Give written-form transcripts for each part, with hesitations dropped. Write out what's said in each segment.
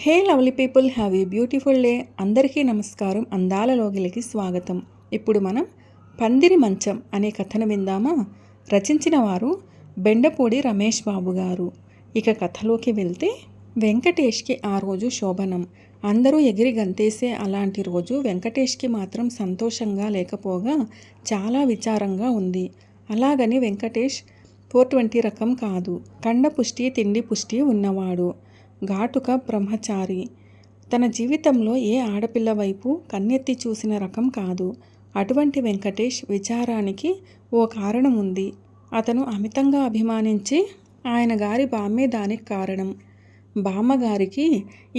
Hey lovely people, have a beautiful day. అందరికీ నమస్కారం. అందాల లోగిలికి స్వాగతం. ఇప్పుడు మనం పందిరి మంచం అనే కథను విందామా? రచించిన వారు బెండపూడి రమేష్ బాబు గారు. ఇక కథలోకి వెళ్తే, వెంకటేష్కి ఆ రోజు శోభనం. అందరూ ఎగిరి గంతేసే అలాంటి రోజు వెంకటేష్కి మాత్రం సంతోషంగా లేకపోగా చాలా విచారంగా ఉంది. అలాగని వెంకటేష్ 420 రకం కాదు. కండ పుష్టి తిండి పుష్టి ఉన్నవాడు. ఘాటుక బ్రహ్మచారి. తన జీవితంలో ఏ ఆడపిల్ల వైపు కన్నెత్తి చూసిన రకం కాదు. అటువంటి వెంకటేష్ విచారానికి ఓ కారణం ఉంది. అతను అమితంగా అభిమానించి ఆయన గారి బామ్మే దానికి కారణం. బామ్మగారికి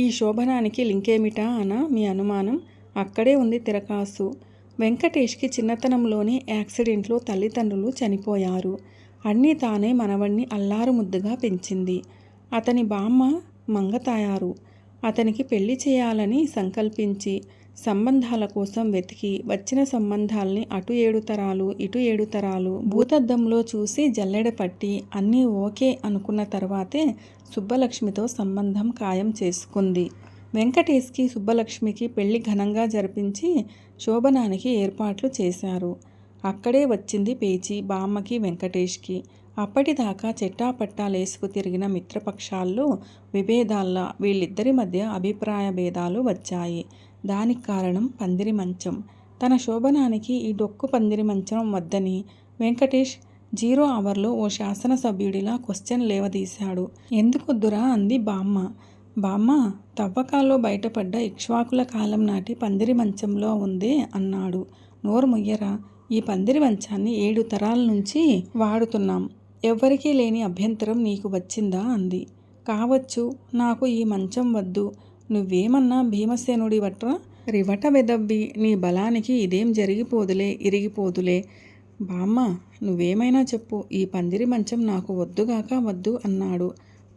ఈ శోభనానికి లింకేమిటా అనా మీ అనుమానం? అక్కడే ఉంది తిరకాసు. వెంకటేష్కి చిన్నతనంలోనే యాక్సిడెంట్లో తల్లిదండ్రులు చనిపోయారు. అన్నీ తానే మనవణ్ణి అల్లారు ముద్దుగా పెంచింది. అతని బామ్మ మంగతాయారు. అతనికి పెళ్లి చేయాలని సంకల్పించి సంబంధాల కోసం వెతికి వచ్చిన సంబంధాల్ని అటు 7 తరాలు ఇటు 7 తరాలు భూతద్దంలో చూసి జల్లెడ పట్టి అన్నీ ఓకే అనుకున్న తర్వాతే సుబ్బలక్ష్మితో సంబంధం ఖాయం చేసుకుంది. వెంకటేష్కి సుబ్బలక్ష్మికి పెళ్లి ఘనంగా జరిపించి శోభనానికి ఏర్పాట్లు చేశారు. అక్కడే వచ్చింది పేచీ బామ్మకి వెంకటేష్కి. అప్పటిదాకా చెట్టాపట్టాలేసుకు తిరిగిన మిత్రపక్షాల్లో విభేదాల్లా వీళ్ళిద్దరి మధ్య అభిప్రాయ భేదాలు వచ్చాయి. దానికి కారణం పందిరి మంచం. తన శోభనానికి ఈ డొక్కు పందిరి మంచం వద్దని వెంకటేష్ 0 అవర్లో ఓ శాసనసభ్యుడిలా క్వశ్చన్ లేవదీశాడు. ఎందుకొద్దురా అంది బామ్మ. బామ్మ, తవ్వకాల్లో బయటపడ్డ ఇక్ష్వాకుల కాలం నాటి పందిరి మంచంలో ఉందే అన్నాడు. నోరు ముయ్యరా, ఈ పందిరి మంచాన్ని 7 తరాల నుంచి వాడుతున్నాం. ఎవ్వరికీ లేని అభ్యంతరం నీకు వచ్చిందా అంది. కావచ్చు, నాకు ఈ మంచం వద్దు. నువ్వేమన్నా భీమసేనుడి వట్రా? రివట వెదవ్వి, నీ బలానికి ఇదేం జరిగిపోదులే, ఇరిగిపోదులే. బామ్మ, నువ్వేమైనా చెప్పు, ఈ పందిరి మంచం నాకు వద్దుగాక వద్దు అన్నాడు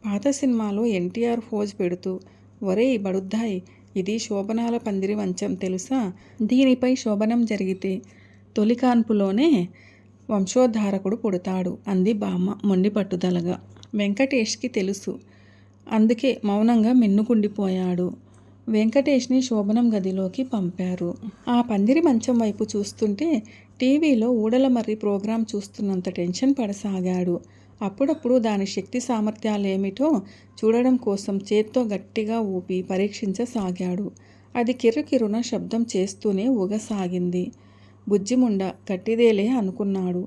పాత సినిమాలో ఎన్టీఆర్ ఫోజ్ పెడుతూ. ఒరేయ్ బడుద్దాయ్, ఇది శోభనాల పందిరి మంచం తెలుసా? దీనిపై శోభనం జరిగితే తొలికాన్పులోనే వంశోద్ధారకుడు పుడతాడు అంది బామ్మ మొండి పట్టుదలగా. వెంకటేష్కి తెలుసు. అందుకే మౌనంగా మిన్నుకుండిపోయాడు. వెంకటేష్ని శోభనం గదిలోకి పంపారు. ఆ పందిరి మంచం వైపు చూస్తుంటే టీవీలో ఊడలమర్రి ప్రోగ్రాం చూస్తున్నంత టెన్షన్ పడసాగాడు. అప్పుడప్పుడు దాని శక్తి సామర్థ్యాలేమిటో చూడడం కోసం చేత్తో గట్టిగా ఊపి పరీక్షించసాగాడు. అది కిర్రుకిర్రున శబ్దం చేస్తూనే ఊగసాగింది. బుజ్జిముండ గట్టిదేలే అనుకున్నాడు.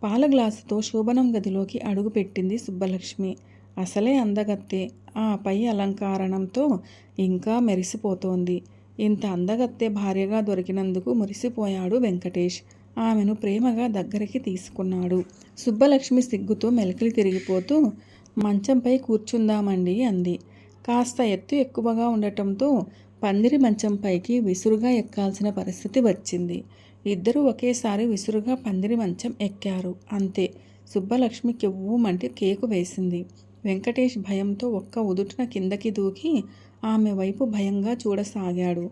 పాల గ్లాసుతో శోభనం గదిలోకి అడుగుపెట్టింది సుబ్బలక్ష్మి. అసలే అందగత్తె, ఆ పై అలంకారణంతో ఇంకా మెరిసిపోతోంది. ఇంత అందగత్తె భార్యగా దొరికినందుకు మురిసిపోయాడు వెంకటేష్. ఆమెను ప్రేమగా దగ్గరికి తీసుకున్నాడు. సుబ్బలక్ష్మి సిగ్గుతో మెలికలు తిరిగిపోతూ, మంచంపై కూర్చుందామండి అంది. కాస్త ఎత్తు ఎక్కువగా ఉండటంతో పందిరి మంచంపైకి విసురుగా ఎక్కాల్సిన పరిస్థితి వచ్చింది. ఇద్దరూ ఒకేసారి విసురుగా పందిరి మంచం ఎక్కారు. అంతే, సుబ్బలక్ష్మి కెవ్వుమంటే కేకు వేసింది. వెంకటేష్ భయంతో ఒక్క ఉదుటున కిందకి దూకి ఆమె వైపు భయంగా చూడసాగాడు.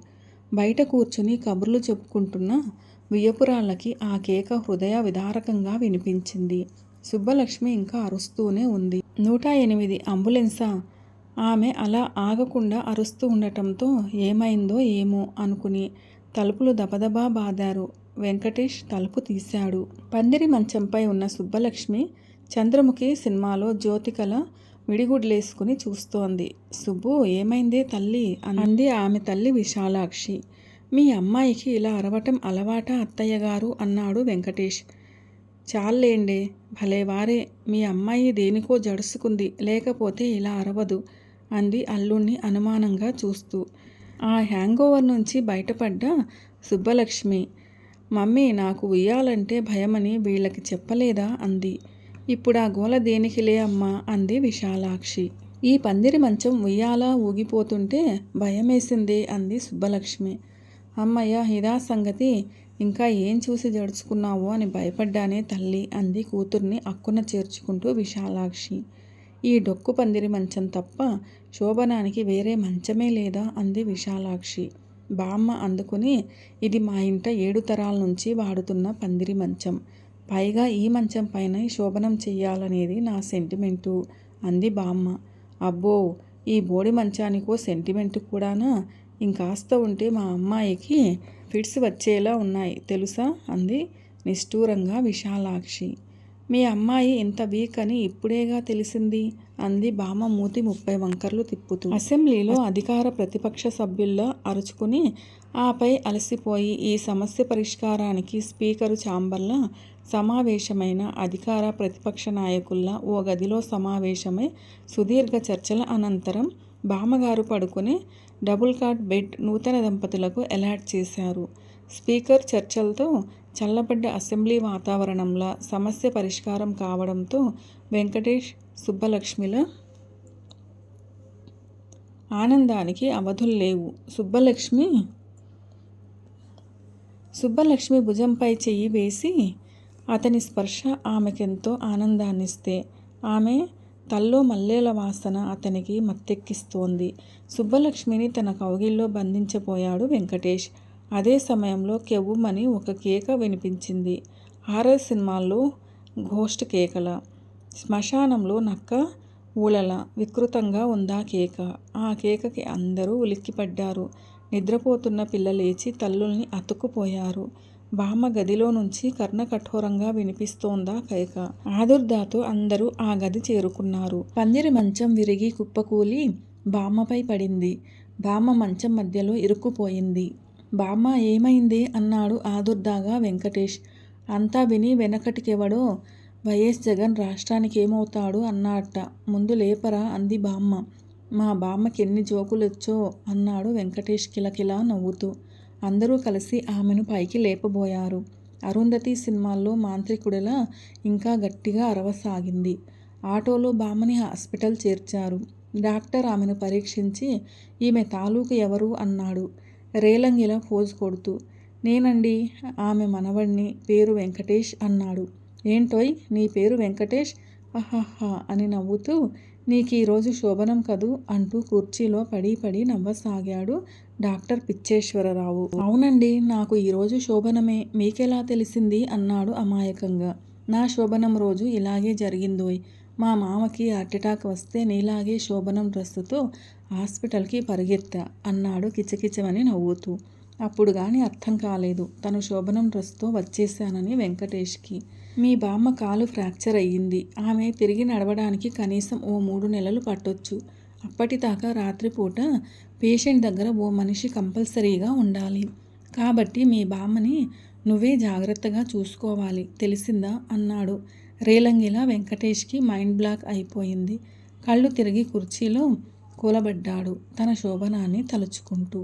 బయట కూర్చుని కబుర్లు చెప్పుకుంటున్న వియ్యపురాళ్ళకి ఆ కేక హృదయ విదారకంగా వినిపించింది. సుబ్బలక్ష్మి ఇంకా అరుస్తూనే ఉంది. 108 అంబులెన్సా? ఆమె అలా ఆగకుండా అరుస్తూ ఉండటంతో ఏమైందో ఏమో అనుకుని తలుపులు దబదబా బాదారు. వెంకటేష్ తలుపు తీశాడు. పందిరి మంచంపై ఉన్న సుబ్బలక్ష్మి చంద్రముఖి సినిమాలో జ్యోతికల మిడిగుడ్లేసుకుని చూస్తోంది. సుబ్బు, ఏమైందే తల్లి అంది ఆమె తల్లి విశాలాక్షి. మీ అమ్మాయికి ఇలా అరవటం అలవాటా అత్తయ్యగారు అన్నాడు వెంకటేష్. చాల్లేండే, భలేవారే, మీ అమ్మాయి దేనికో జడుసుకుంది, లేకపోతే ఇలా అరవదు అంది అల్లుణ్ణి అనుమానంగా చూస్తూ. ఆ హ్యాంగోవర్ నుంచి బయటపడ్డ సుబ్బలక్ష్మి, మమ్మీ, నాకు ఉయ్యాలంటే భయమని వీళ్ళకి చెప్పలేదా అంది. ఇప్పుడు ఆ గోల దేనికిలే అమ్మా అంది విశాలాక్షి. ఈ పందిరి మంచం ఉయ్యాలా ఊగిపోతుంటే భయమేసిందే అంది సుబ్బలక్ష్మి. అమ్మయ్య, ఇదా సంగతి, ఇంకా ఏం చూసి జడుచుకున్నావో అని భయపడ్డానే తల్లి అంది కూతుర్ని అక్కున చేర్చుకుంటూ విశాలాక్షి. ఈ డొక్కు పందిరి మంచం తప్ప శోభనానికి వేరే మంచమే లేదా అంది విశాలాక్షి. బామ్మ అందుకుని, ఇది మా ఇంట 7 తరాల నుంచి వాడుతున్న పందిరి మంచం. పైగా ఈ మంచం పైన శోభనం చెయ్యాలనేది నా సెంటిమెంటు అంది బామ్మ. అబ్బో, ఈ బోడి మంచానికో సెంటిమెంట్ కూడానా? ఇంకాస్త ఉంటే మా అమ్మాయికి ఫిట్స్ వచ్చేలా ఉన్నాయి తెలుసా అంది నిష్ఠూరంగా విశాలాక్షి. మీ అమ్మాయి ఇంత వీక్ అని ఇప్పుడేగా తెలిసింది అంది బామ్మ మూతి 30 వంకర్లు తిప్పుతూ. అసెంబ్లీలో అధికార ప్రతిపక్ష సభ్యుల్లో అరుచుకుని ఆపై అలసిపోయి ఈ సమస్య పరిష్కారానికి స్పీకరు ఛాంబర్లో సమావేశమైన అధికార ప్రతిపక్ష నాయకుల్లా ఓ గదిలో సమావేశమై సుదీర్ఘ చర్చల అనంతరం బామ్మగారు పడుకునే డబుల్ కాట్ బెడ్ నూతన దంపతులకు అలాట్ చేశారు. స్పీకర్ చర్చలతో చల్లబడ్డ అసెంబ్లీ వాతావరణంలో సమస్య పరిష్కారం కావడంతో వెంకటేష్, సుబ్బలక్ష్మిల ఆనందానికి అవధుల్లేవు. సుబ్బలక్ష్మి భుజంపై చెయ్యి వేసి అతని స్పర్శ ఆమెకెంతో ఆనందాన్నిస్తే ఆమె తల్లో మల్లెల వాసన అతనికి మత్తెక్కిస్తోంది. సుబ్బలక్ష్మిని తన కౌగిల్లో బంధించబోయాడు వెంకటేష్. అదే సమయంలో కెవ్వుమని ఒక కేక వినిపించింది. హారర్ సినిమాల్లో ఘోస్ట్ కేకల, శ్మశానంలో నక్క ఊళల వికృతంగా ఉందా కేక. ఆ కేకకి అందరూ ఉలిక్కిపడ్డారు. నిద్రపోతున్న పిల్ల లేచి తల్లుల్ని అతుక్కుపోయారు. బామ్మ గదిలో నుంచి కర్ణకఠోరంగా వినిపిస్తోందా కేక. ఆదుర్దాతో అందరూ ఆ గది చేరుకున్నారు. పందిరి మంచం విరిగి కుప్పకూలి బామ్మపై పడింది. బామ్మ మంచం మధ్యలో ఇరుక్కుపోయింది. బామ్మ ఏమైంది అన్నాడు ఆదుర్దాగా వెంకటేష్. అంతా విని వెనకటికెవడో వైఎస్ జగన్ రాష్ట్రానికి ఏమవుతాడు అన్నాడట, ముందు లేపరా అంది బామ్మ. మా బామ్మకెన్ని జోకులొచ్చో అన్నాడు వెంకటేష్ కిలకిలా నవ్వుతూ. అందరూ కలిసి ఆమెను పైకి లేపబోయారు. అరుంధతి సినిమాల్లో మాంత్రికుడిలా ఇంకా గట్టిగా అరవసాగింది. ఆటోలో బామ్మని హాస్పిటల్ చేర్చారు. డాక్టర్ ఆమెను పరీక్షించి ఈమె తాలూకు ఎవరు అన్నాడు రేలంగిలా పోజు కొడుతూ. నేనండి, ఆమె మనవణ్ణి, పేరు వెంకటేష్ అన్నాడు. ఏంటోయ్ నీ పేరు వెంకటేష్? అహహా అని నవ్వుతూ. నీకీరోజు శోభనం కదూ అంటూ కుర్చీలో పడి పడి నవ్వసాగాడు డాక్టర్ పిచ్చేశ్వరరావు. అవునండి, నాకు ఈరోజు శోభనమే, మీకెలా తెలిసింది అన్నాడు అమాయకంగా. నా శోభనం రోజు ఇలాగే జరిగిందోయ్. మా మామకి హార్ట్అటాక్ వస్తే నీలాగే శోభనం డ్రెస్సుతో హాస్పిటల్కి పరిగెత్తా అన్నాడు కిచకిచమని నవ్వుతూ. అప్పుడు గాని అర్థం కాలేదు తను శోభనం డ్రెస్తో వచ్చేశానని వెంకటేష్కి. మీ బామ్మ కాలు ఫ్రాక్చర్ అయ్యింది. ఆమె తిరిగి నడవడానికి కనీసం ఓ 3 నెలలు పట్టొచ్చు. అప్పటిదాకా రాత్రిపూట పేషెంట్ దగ్గర ఓ మనిషి కంపల్సరీగా ఉండాలి. కాబట్టి మీ బామ్మని నువ్వే జాగ్రత్తగా చూసుకోవాలి, తెలిసిందా అన్నాడు రేలంగిలా. వెంకటేష్కి మైండ్ బ్లాక్ అయిపోయింది. కళ్ళు తిరిగి కుర్చీలో కూలబడ్డాడు తన శోభనాన్ని తలుచుకుంటూ.